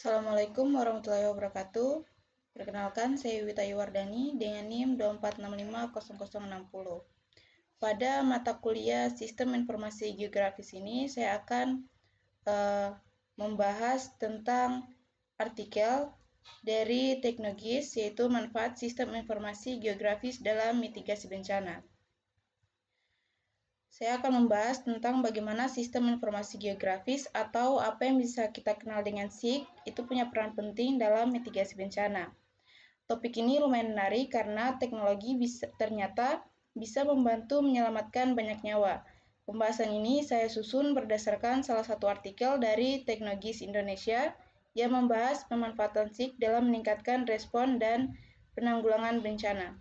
Assalamualaikum warahmatullahi wabarakatuh. Perkenalkan, saya Wita Yuwardani dengan NIM 24650060. Pada mata kuliah Sistem Informasi Geografis ini, saya akan membahas tentang artikel dari Teknogis, yaitu manfaat Sistem Informasi Geografis dalam mitigasi bencana. Saya akan membahas tentang bagaimana sistem informasi geografis atau apa yang bisa kita kenal dengan SIG itu punya peran penting dalam mitigasi bencana. Topik ini lumayan menarik karena teknologi ternyata bisa membantu menyelamatkan banyak nyawa. Pembahasan ini saya susun berdasarkan salah satu artikel dari Teknogis Indonesia yang membahas pemanfaatan SIG dalam meningkatkan respon dan penanggulangan bencana.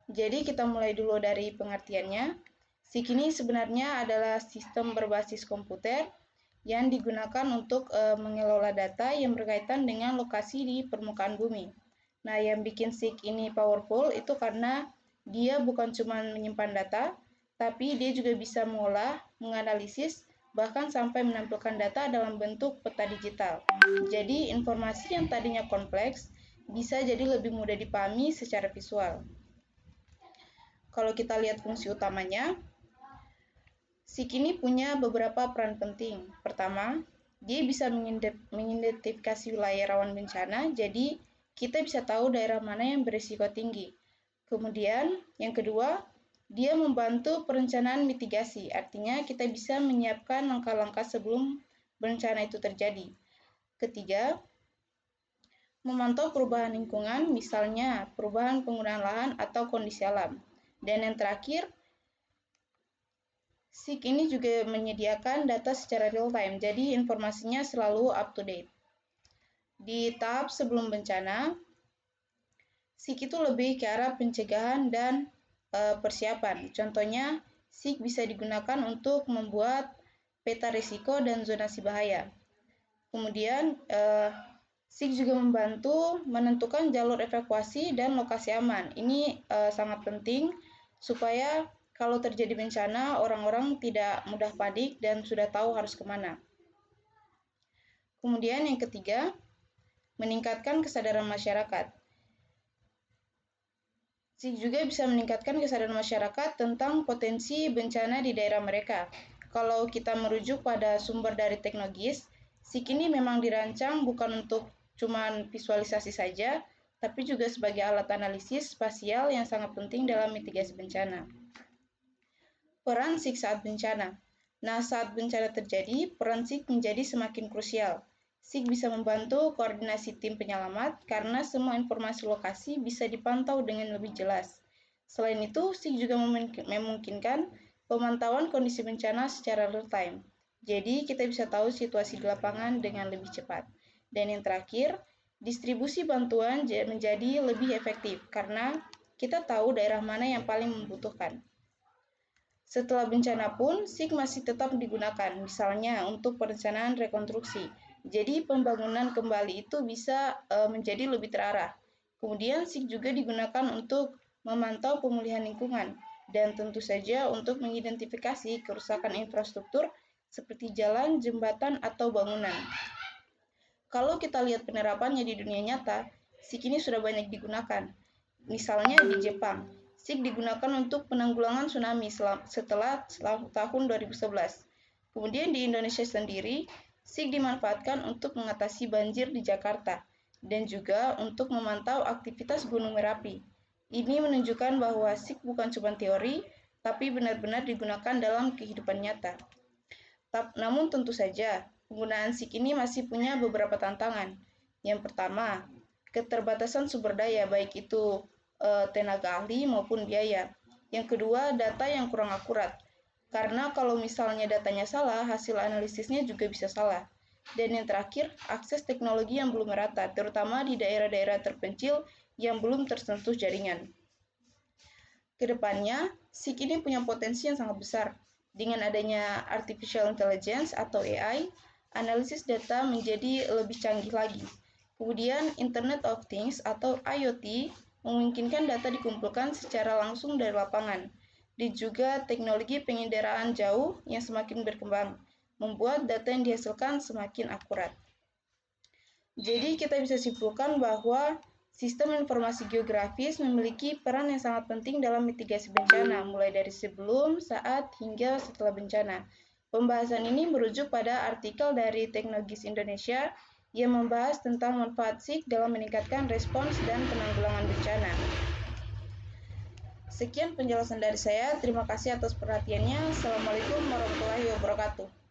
Jadi kita mulai dulu dari pengertiannya. SIG ini sebenarnya adalah sistem berbasis komputer yang digunakan untuk mengelola data yang berkaitan dengan lokasi di permukaan bumi. Nah, yang bikin SIG ini powerful itu karena dia bukan cuma menyimpan data, tapi dia juga bisa mengolah, menganalisis, bahkan sampai menampilkan data dalam bentuk peta digital. Jadi, informasi yang tadinya kompleks bisa jadi lebih mudah dipahami secara visual. Kalau kita lihat fungsi utamanya, SIG ini punya beberapa peran penting. Pertama, dia bisa mengidentifikasi wilayah rawan bencana, jadi kita bisa tahu daerah mana yang berisiko tinggi. Kemudian, yang kedua, dia membantu perencanaan mitigasi, artinya kita bisa menyiapkan langkah-langkah sebelum bencana itu terjadi. Ketiga, memantau perubahan lingkungan, misalnya perubahan penggunaan lahan atau kondisi alam. Dan yang terakhir, SIG ini juga menyediakan data secara real-time, jadi informasinya selalu up-to-date. Di tahap sebelum bencana, SIG itu lebih ke arah pencegahan dan persiapan. Contohnya, SIG bisa digunakan untuk membuat peta risiko dan zonasi bahaya. Kemudian, SIG juga membantu menentukan jalur evakuasi dan lokasi aman. Ini sangat penting supaya kalau terjadi bencana, orang-orang tidak mudah panik dan sudah tahu harus kemana. Kemudian yang ketiga, meningkatkan kesadaran masyarakat. SIG juga bisa meningkatkan kesadaran masyarakat tentang potensi bencana di daerah mereka. Kalau kita merujuk pada sumber dari Teknogis, SIG ini memang dirancang bukan untuk cuman visualisasi saja, tapi juga sebagai alat analisis spasial yang sangat penting dalam mitigasi bencana. Peran SIG saat bencana. Nah, saat bencana terjadi, peran SIG menjadi semakin krusial. SIG bisa membantu koordinasi tim penyelamat karena semua informasi lokasi bisa dipantau dengan lebih jelas. Selain itu, SIG juga memungkinkan pemantauan kondisi bencana secara real-time. Jadi, kita bisa tahu situasi di lapangan dengan lebih cepat. Dan yang terakhir, distribusi bantuan menjadi lebih efektif karena kita tahu daerah mana yang paling membutuhkan. Setelah bencana pun, SIG masih tetap digunakan, misalnya untuk perencanaan rekonstruksi. Jadi pembangunan kembali itu bisa menjadi lebih terarah. Kemudian SIG juga digunakan untuk memantau pemulihan lingkungan dan tentu saja untuk mengidentifikasi kerusakan infrastruktur seperti jalan, jembatan, atau bangunan. Kalau kita lihat penerapannya di dunia nyata, SIG ini sudah banyak digunakan. Misalnya di Jepang, SIG digunakan untuk penanggulangan tsunami setelah tahun 2011. Kemudian di Indonesia sendiri, SIG dimanfaatkan untuk mengatasi banjir di Jakarta dan juga untuk memantau aktivitas Gunung Merapi. Ini menunjukkan bahwa SIG bukan cuma teori, tapi benar-benar digunakan dalam kehidupan nyata. Namun tentu saja, penggunaan SIG ini masih punya beberapa tantangan. Yang pertama, keterbatasan sumber daya, baik itu tenaga ahli maupun biaya. Yang kedua, data yang kurang akurat. Karena kalau misalnya datanya salah, hasil analisisnya juga bisa salah. Dan yang terakhir, akses teknologi yang belum merata, terutama di daerah-daerah terpencil yang belum tersentuh jaringan. Kedepannya, SIG ini punya potensi yang sangat besar. Dengan adanya Artificial Intelligence atau AI, analisis data menjadi lebih canggih lagi. Kemudian, Internet of Things atau IoT memungkinkan data dikumpulkan secara langsung dari lapangan. Dan juga teknologi penginderaan jauh yang semakin berkembang, membuat data yang dihasilkan semakin akurat. Jadi kita bisa simpulkan bahwa sistem informasi geografis memiliki peran yang sangat penting dalam mitigasi bencana, mulai dari sebelum, saat, hingga setelah bencana. Pembahasan ini merujuk pada artikel dari Teknologis Indonesia yang membahas tentang manfaat SIG dalam meningkatkan respons dan penanggulangan bencana. Sekian penjelasan dari saya. Terima kasih atas perhatiannya. Assalamualaikum warahmatullahi wabarakatuh.